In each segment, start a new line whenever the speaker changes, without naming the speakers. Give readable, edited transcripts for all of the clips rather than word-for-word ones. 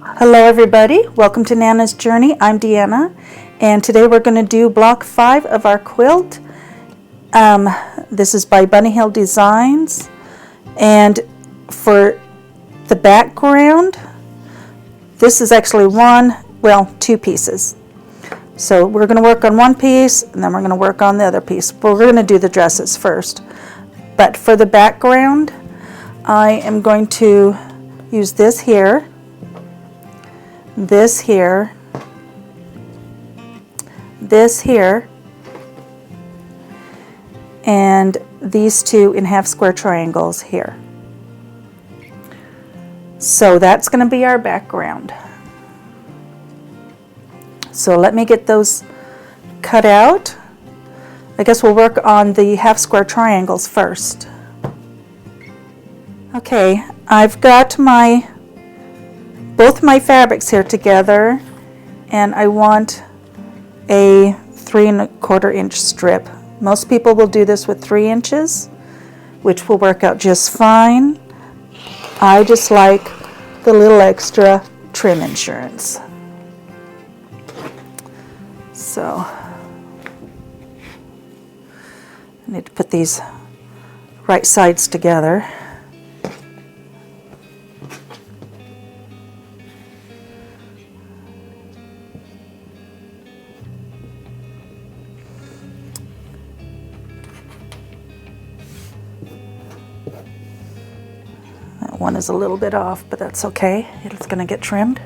Hello everybody, welcome to Nana's Journey. I'm Deanna, and today we're going to do block 5 of our quilt. This is by Bunny Hill Designs, and for the background, this is actually two pieces. So we're going to work on one piece, and then we're going to work on the other piece. But we're going to do the dresses first. But for the background, I am going to use this here, this here, this here, and these two in half square triangles here. So that's going to be our background. So let me get those cut out. I guess we'll work on the half square triangles first. Okay, I've got both my fabrics here together, and I want a 3 1/4 inch strip. Most people will do this with 3 inches, which will work out just fine. I just like the little extra trim insurance. So I need to put these right sides together. That one is a little bit off, but that's okay. It's going to get trimmed.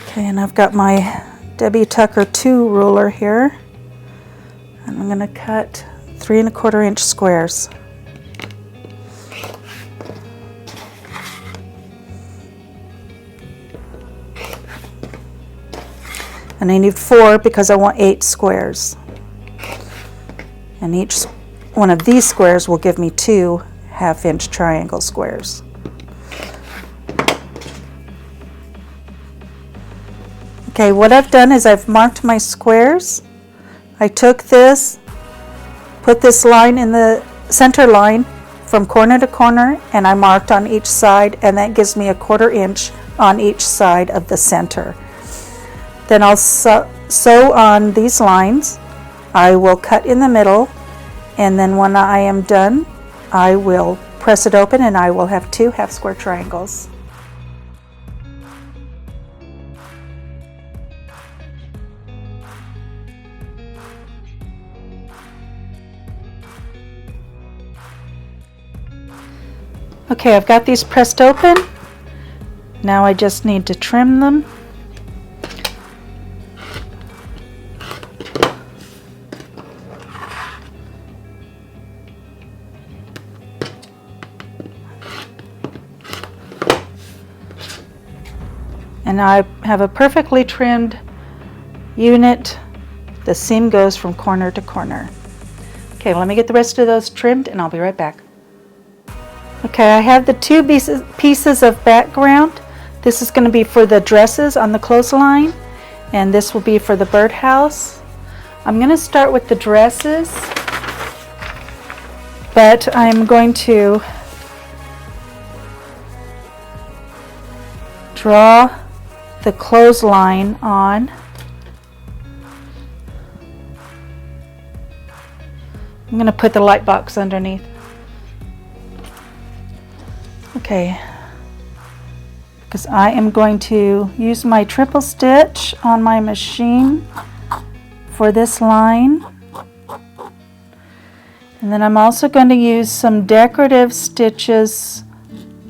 Okay, and I've got my Debbie Tucker 2 ruler here, and I'm going to cut 3 1/4 inch squares. And I need 4 because I want 8 squares. And each one of these squares will give me 2 half-inch triangle squares. Okay, what I've done is I've marked my squares. I took this, put this line in the center line from corner to corner, and I marked on each side, and that gives me a 1/4 inch on each side of the center. Then I'll sew on these lines. I will cut in the middle, and then when I am done, I will press it open, and I will have 2 half square triangles. Okay, I've got these pressed open. Now I just need to trim them. And I have a perfectly trimmed unit. The seam goes from corner to corner. Okay, let me get the rest of those trimmed, and I'll be right back. Okay, I have the 2 pieces of background. This is going to be for the dresses on the clothesline, and this will be for the birdhouse. I'm going to start with the dresses, but I'm going to draw the clothesline on. I'm going to put the light box underneath. Okay, because I am going to use my triple stitch on my machine for this line. And then I'm also going to use some decorative stitches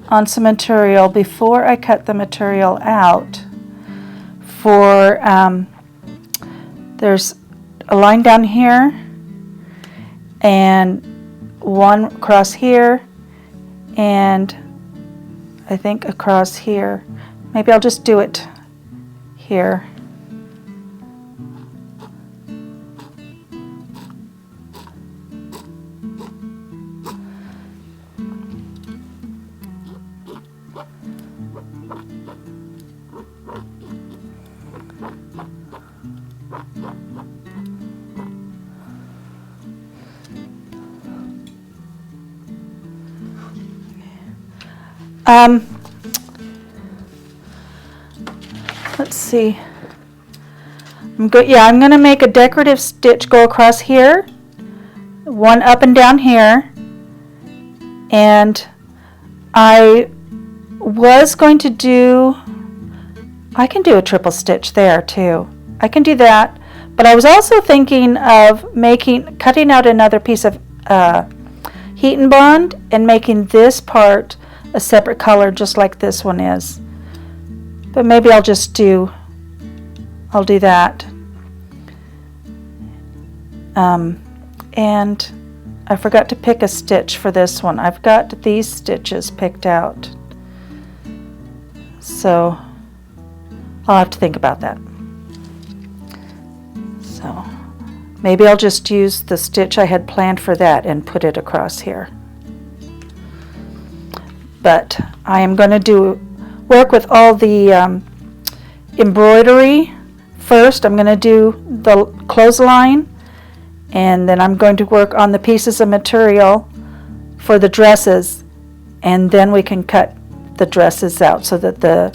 on some material before I cut the material out. There's a line down here and one across here, and I think across here. Maybe I'll just do it here. Let's see. I'm going to make a decorative stitch go across here, one up and down here, and I was going to do, I can do a triple stitch there too. I can do that, but I was also thinking of cutting out another piece of heat and bond and making this part a separate color just like this one is. But maybe I'll do that. And I forgot to pick a stitch for this one. I've got these stitches picked out. So I'll have to think about that. So maybe I'll just use the stitch I had planned for that and put it across here. But I am going to work with all the embroidery first. I'm going to do the clothesline, and then I'm going to work on the pieces of material for the dresses, and then we can cut the dresses out so that the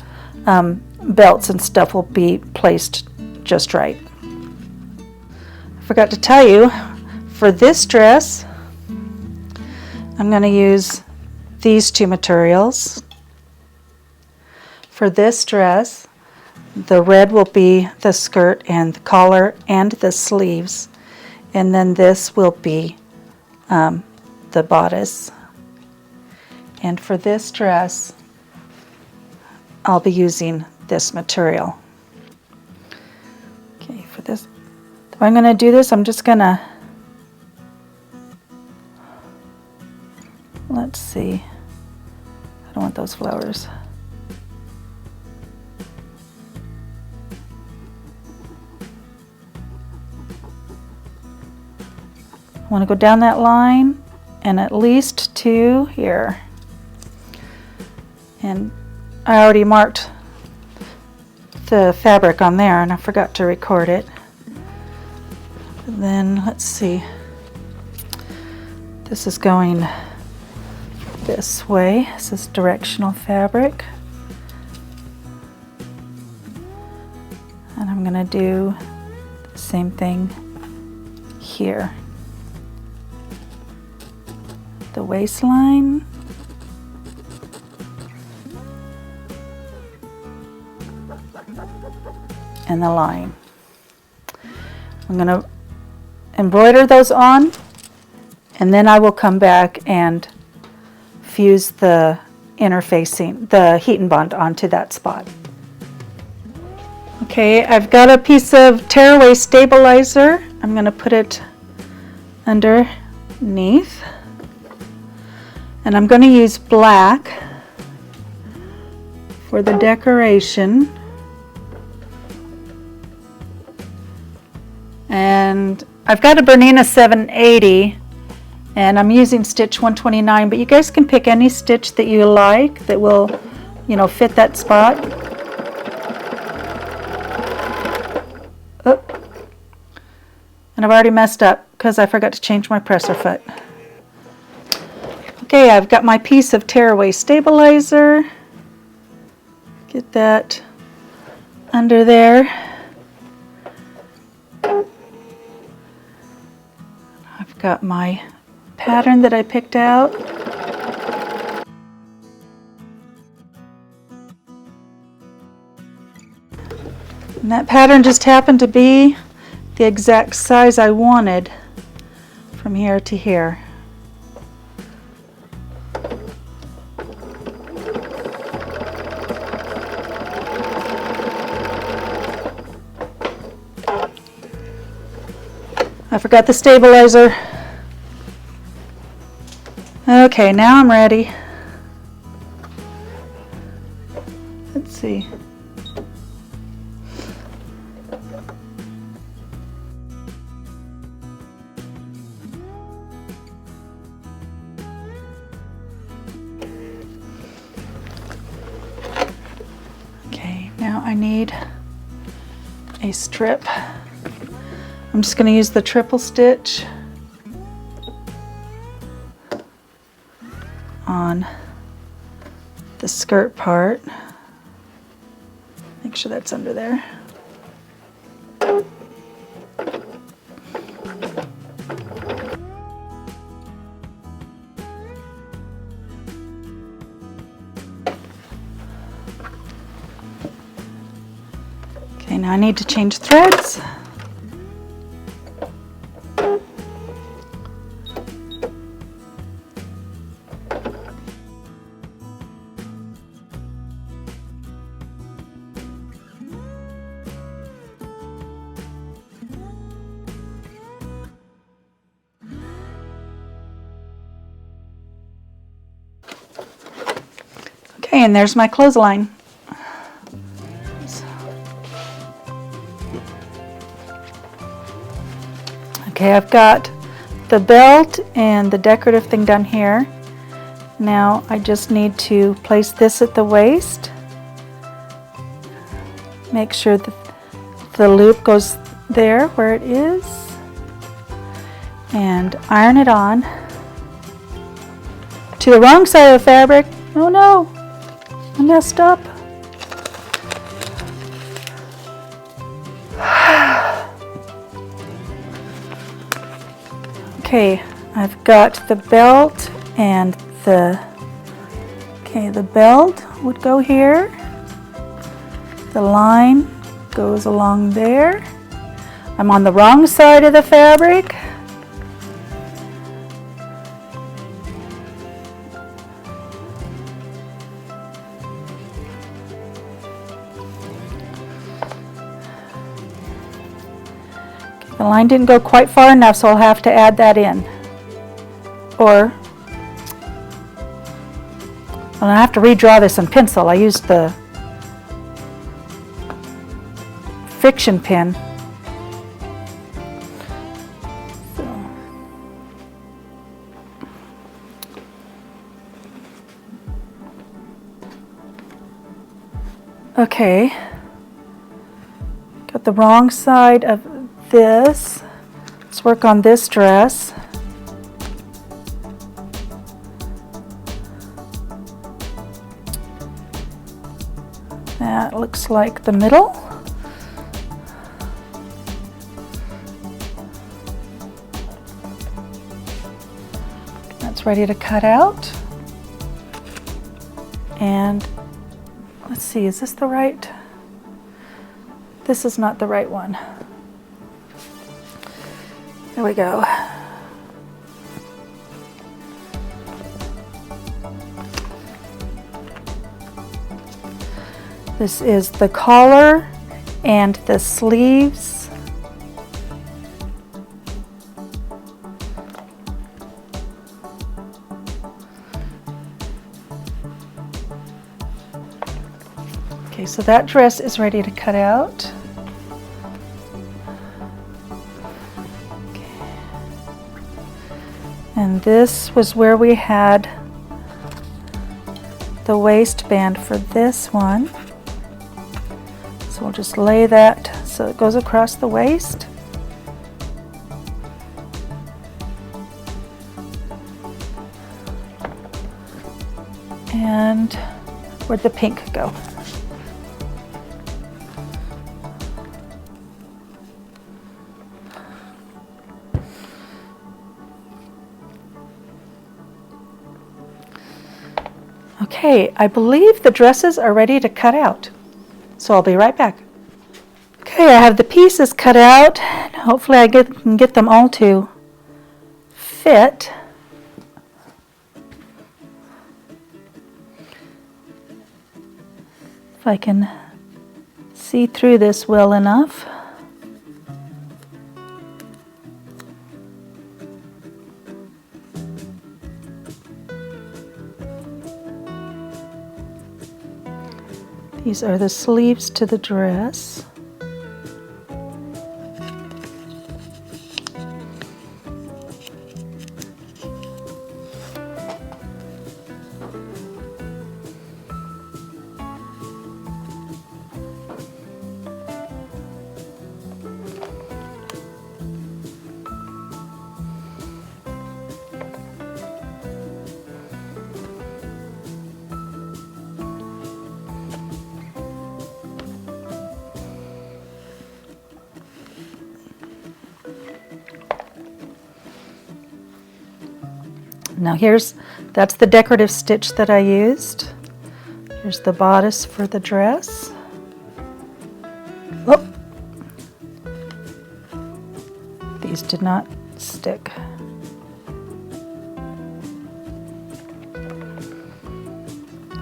belts and stuff will be placed just right. I forgot to tell you, for this dress, I'm going to use these two materials. For this dress, the red will be the skirt and the collar and the sleeves, and then this will be the bodice. And for this dress, I'll be using this material. Okay, for this, if I'm going to do this, I'm just going to, let's see, I don't want those flowers. I want to go down that line and at least to here. And I already marked the fabric on there and I forgot to record it. And then let's see. This is going this way. This is directional fabric. And I'm going to do the same thing here. The waistline. And the line. I'm going to embroider those on, and then I will come back and fuse the interfacing, the heat and bond onto that spot. Okay, I've got a piece of tearaway stabilizer. I'm going to put it underneath, and I'm going to use black for the decoration. And I've got a Bernina 780 and I'm using stitch 129, but you guys can pick any stitch that you like that will, fit that spot. Oh. And I've already messed up because I forgot to change my presser foot. Okay, I've got my piece of tearaway stabilizer. Get that under there. Got my pattern that I picked out. And that pattern just happened to be the exact size I wanted from here to here. I forgot the stabilizer. Okay, now I'm ready. Let's see. Okay, now I need a strip. I'm just going to use the triple stitch on the skirt part. Make sure that's under there. Okay, now I need to change threads. Okay, and there's my clothesline. Okay, I've got the belt and the decorative thing done here. Now I just need to place this at the waist. Make sure that the loop goes there where it is. And iron it on. To the wrong side of the fabric. Oh no, I messed up. Okay, I've got the belt and the belt would go here. The line goes along there. I'm on the wrong side of the fabric. The line didn't go quite far enough, so I'll have to add that in. Or I'll have to redraw this in pencil. I used the friction pin. Okay. Got the wrong side of this. Let's work on this dress. That looks like the middle. That's ready to cut out. And let's see, is this the right? This is not the right one. There we go. This is the collar and the sleeves. Okay, so that dress is ready to cut out. And this was where we had the waistband for this one. So we'll just lay that so it goes across the waist. And where'd the pink go? Okay, I believe the dresses are ready to cut out. So I'll be right back. Okay, I have the pieces cut out. Hopefully I can get them all to fit. If I can see through this well enough. These are the sleeves to the dress. Now that's the decorative stitch that I used. Here's the bodice for the dress. Oh, these did not stick.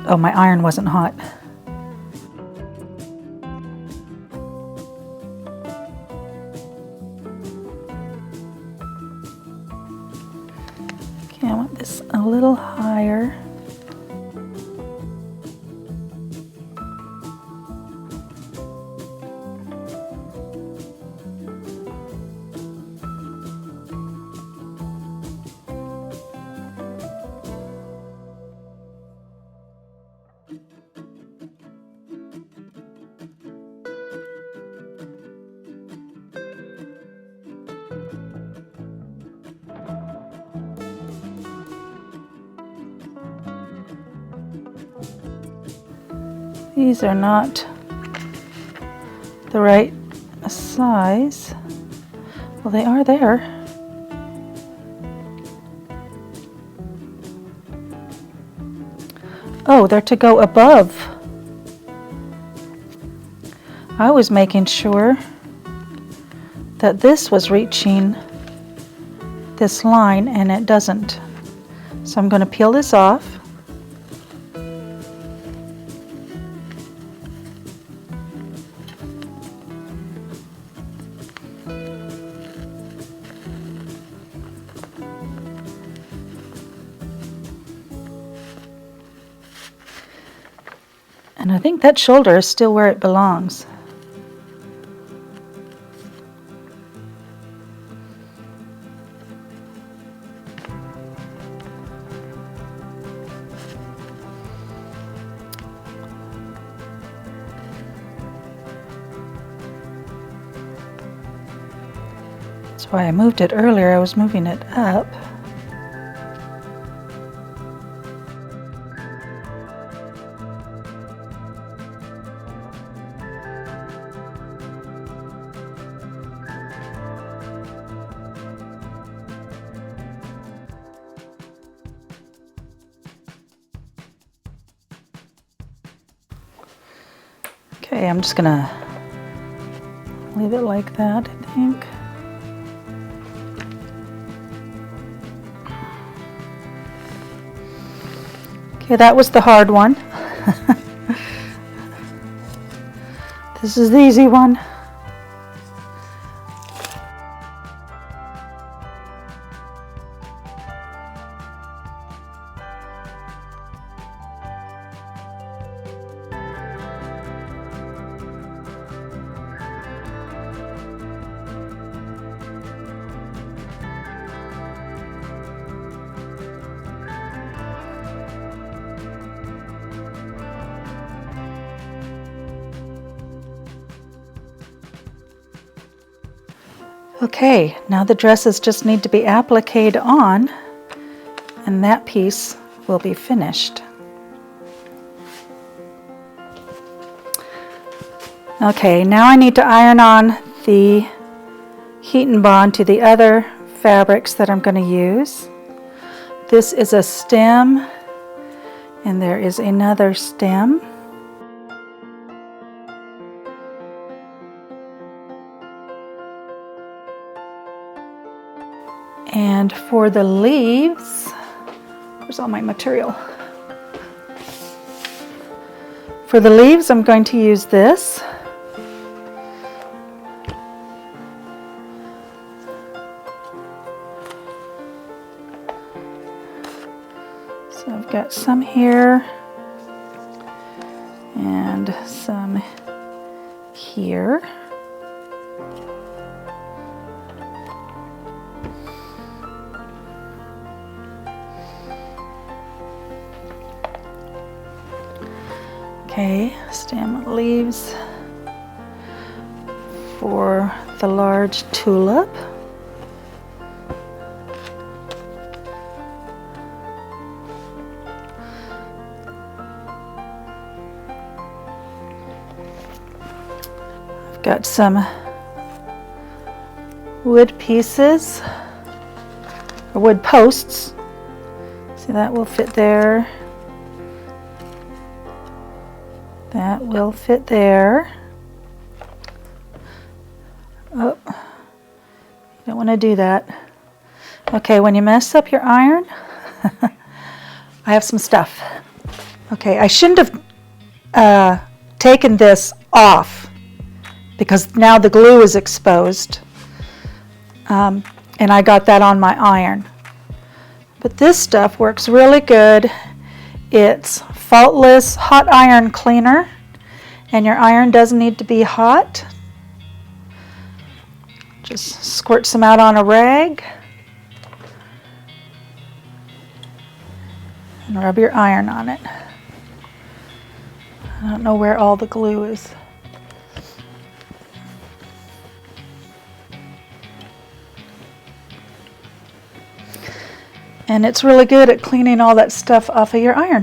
Oh, my iron wasn't hot. Okay, I want this a little higher. These are not the right size. Well, they are there. Oh, they're to go above. I was making sure that this was reaching this line, and it doesn't. So I'm going to peel this off. And I think that shoulder is still where it belongs. That's why I moved it earlier. I was moving it up. Okay, I'm just gonna leave it like that, I think. Okay, that was the hard one. This is the easy one. Okay, now the dresses just need to be appliqued on, and that piece will be finished. Okay, now I need to iron on the heat and bond to the other fabrics that I'm going to use. This is a stem, and there is another stem. And for the leaves, where's all my material? For the leaves, I'm going to use this. So I've got some here and some here. Okay, stem leaves for the large tulip. I've got some wood pieces, or wood posts, See, that will fit there. That will fit there. Oh, you don't want to do that. Okay, when you mess up your iron, I have some stuff. Okay, I shouldn't have taken this off because now the glue is exposed. And I got that on my iron. But this stuff works really good. It's faultless hot iron cleaner, and your iron doesn't need to be hot. Just squirt some out on a rag and rub your iron on it. I don't know where all the glue is. And it's really good at cleaning all that stuff off of your iron.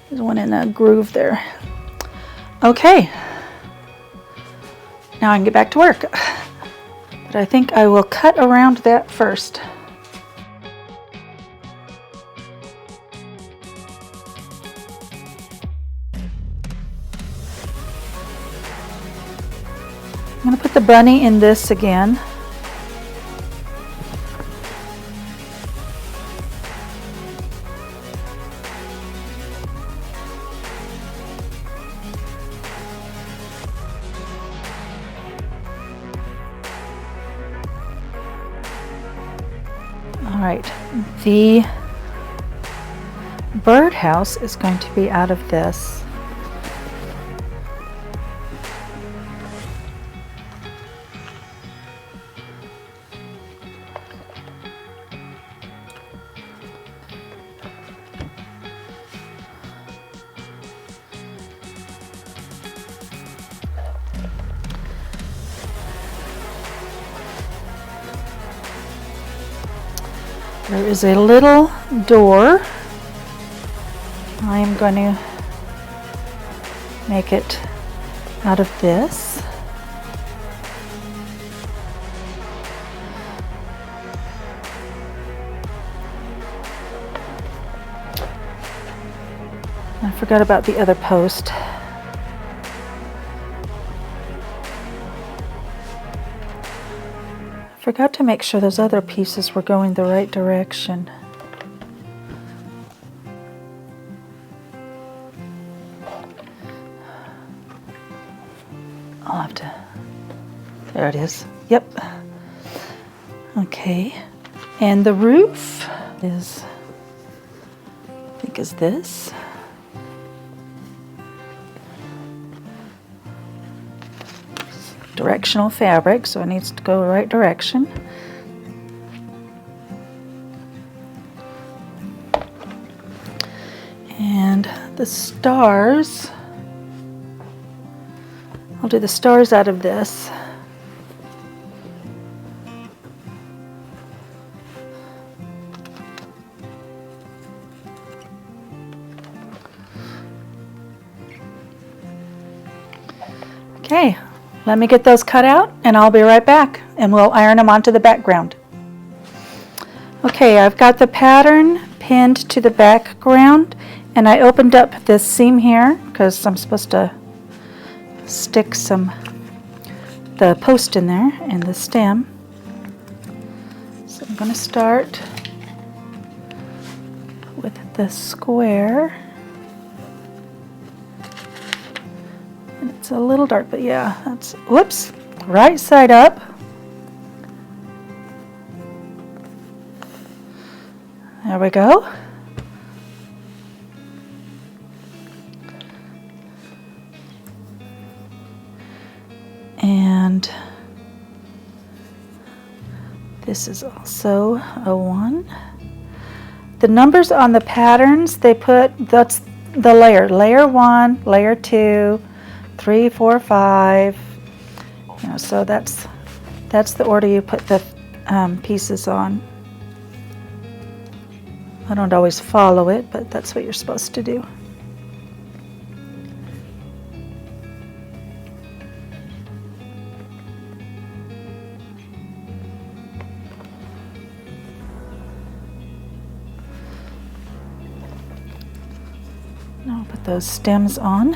There's one in a groove there. Okay. Now I can get back to work. But I think I will cut around that first. I'm going to put the bunny in this again. All right, the birdhouse is going to be out of this. There is a little door. I am going to make it out of this. I forgot about the other post. Forgot to make sure those other pieces were going the right direction. I'll have to, there it is. Yep. Okay. And the roof is, I think is this. Directional fabric, so it needs to go the right direction. And the stars, I'll do the stars out of this. Okay. Let me get those cut out and I'll be right back and we'll iron them onto the background. Okay, I've got the pattern pinned to the background and I opened up this seam here because I'm supposed to stick the post in there and the stem. So I'm going to start with the square. It's a little dark, but yeah, that's, whoops, right side up. There we go. And this is also a 1. The numbers on the patterns, they put, that's the layer 1, layer 2, 3, 4, 5, you know, so that's the order you put the pieces on. I don't always follow it, but that's what you're supposed to do. I'll put those stems on.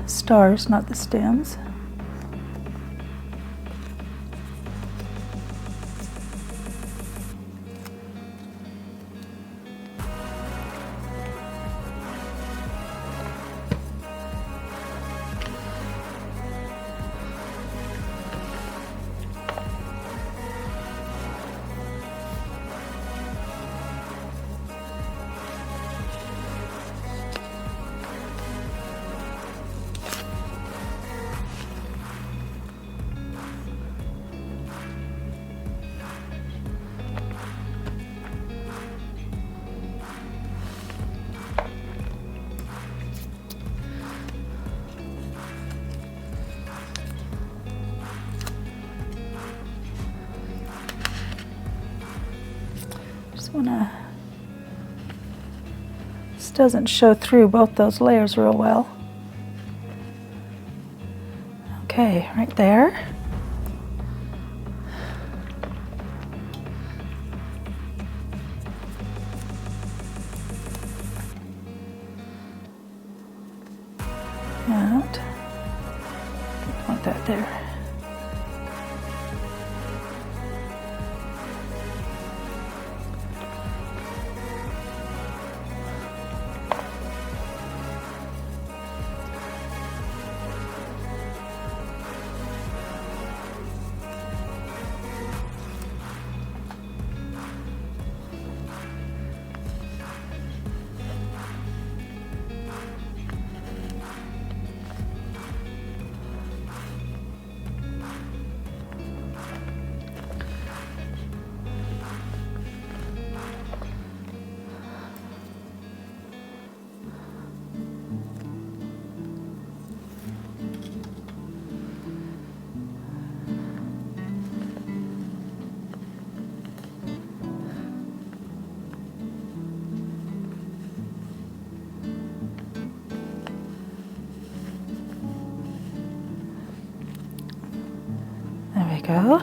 Stars, not the stems. This doesn't show through both those layers real well. Okay, right there. And don't want that there. There we go. I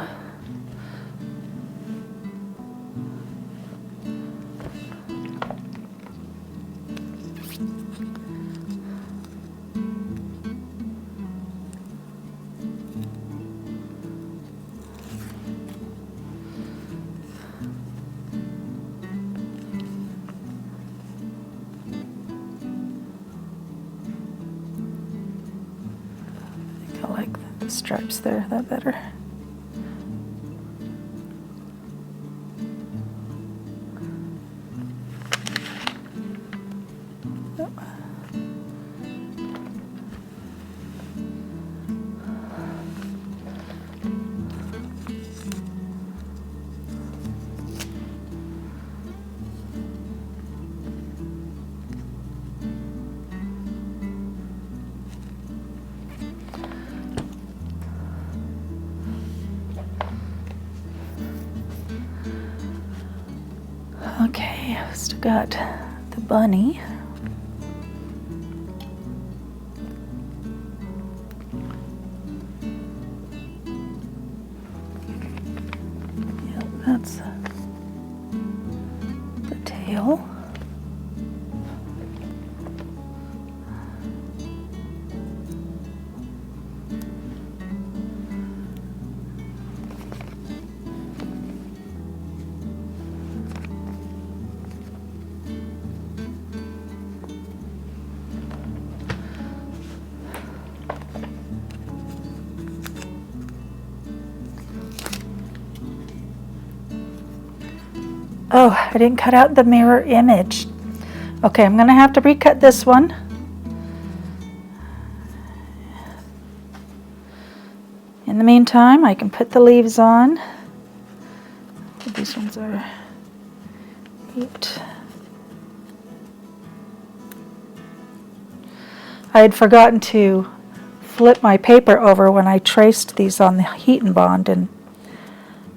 think I like the stripes there, that better. Okay, still got the bunny. Yep, that's the tail. Oh, I didn't cut out the mirror image. Okay, I'm gonna have to recut this one. In the meantime, I can put the leaves on. These ones are 8. I had forgotten to flip my paper over when I traced these on the heat and bond, and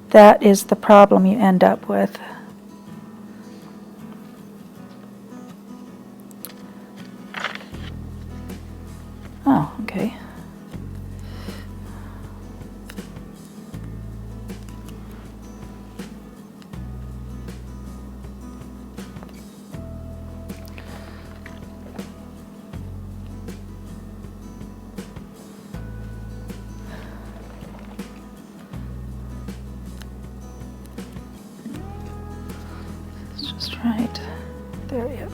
that is the problem you end up with. Oh, okay. it.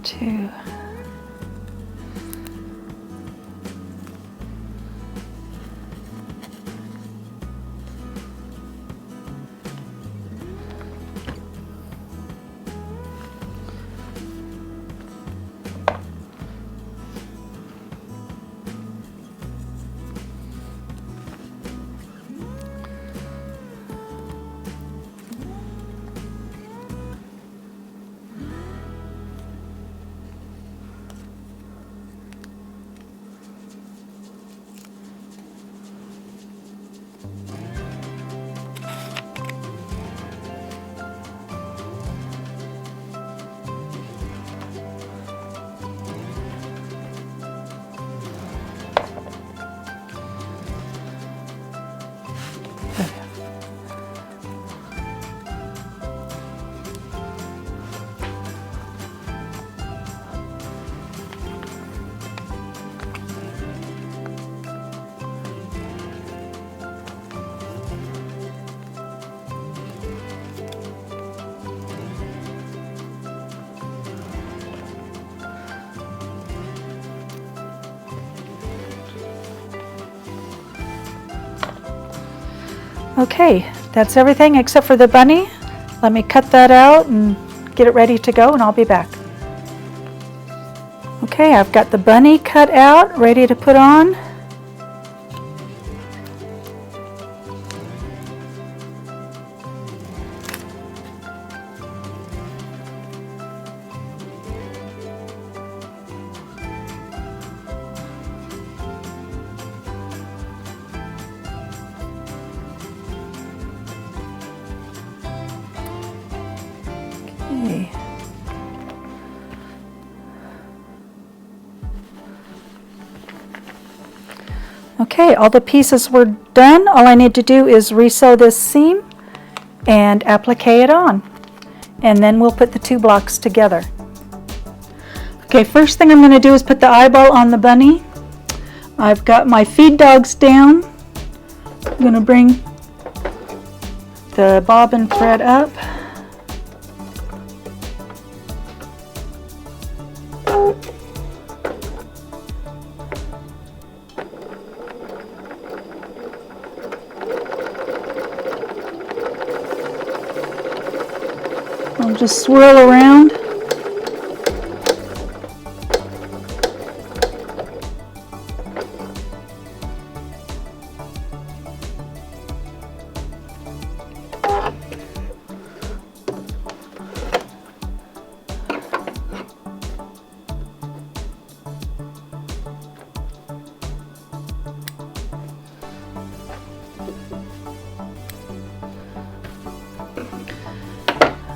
Two. Okay, that's everything except for the bunny. Let me cut that out and get it ready to go, and I'll be back. Okay, I've got the bunny cut out, ready to put on. Okay. Okay, all the pieces were done. All I need to do is resew this seam and applique it on. And then we'll put the two blocks together. Okay, first thing I'm going to do is put the eyeball on the bunny. I've got my feed dogs down. I'm going to bring the bobbin thread up. I'll just swirl around.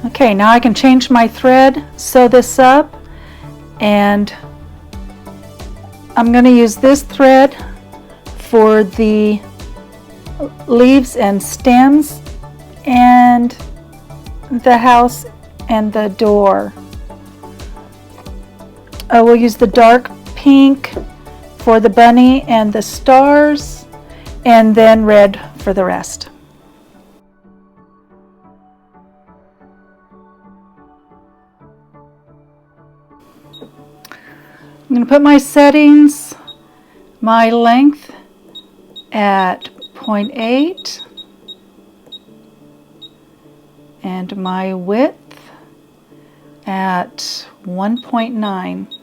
Okay, now I can change my thread, sew this up, and I'm going to use this thread for the leaves and stems and the house and the door. I will use the dark pink for the bunny and the stars, and then red for the rest. I'm going to put my settings, my length at 0.8 and my width at 1.9.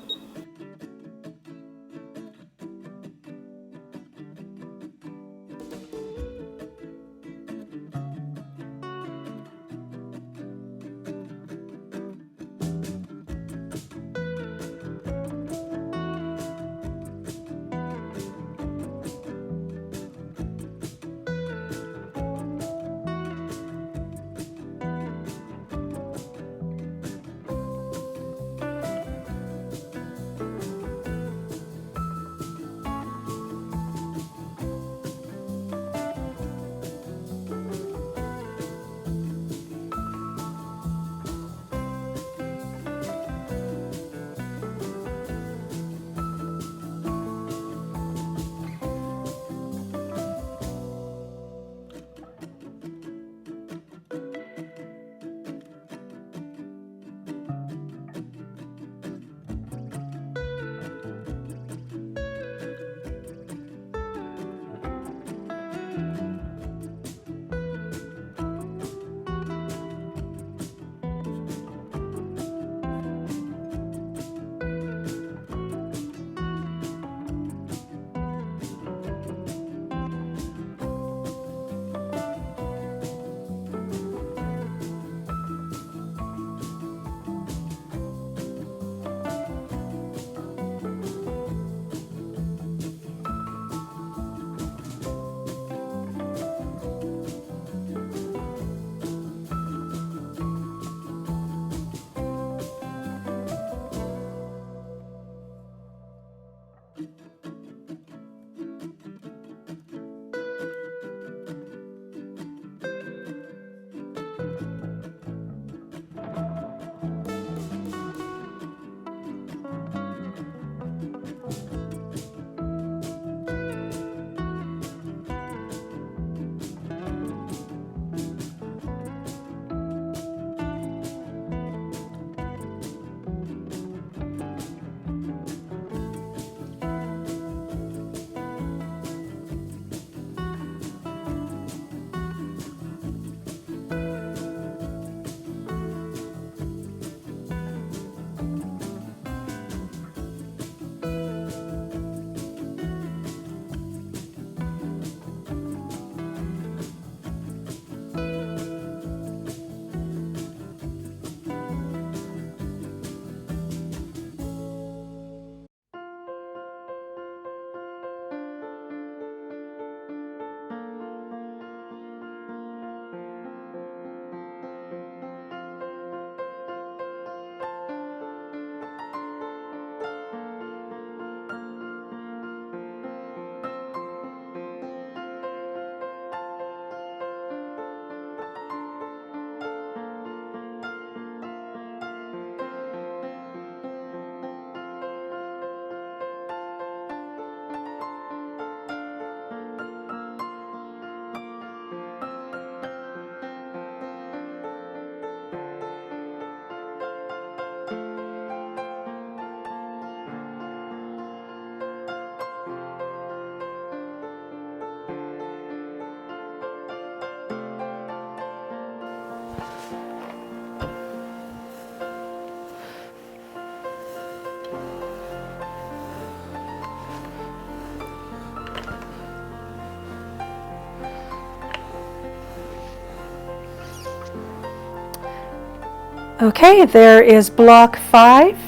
Okay, there is block 5.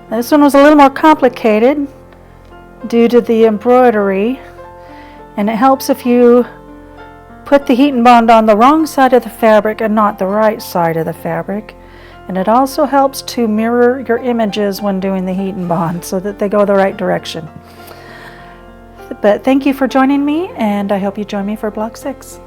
This one was a little more complicated due to the embroidery, and it helps if you put the heat and bond on the wrong side of the fabric and not the right side of the fabric. And it also helps to mirror your images when doing the heat and bond so that they go the right direction. But thank you for joining me, and I hope you join me for block 6.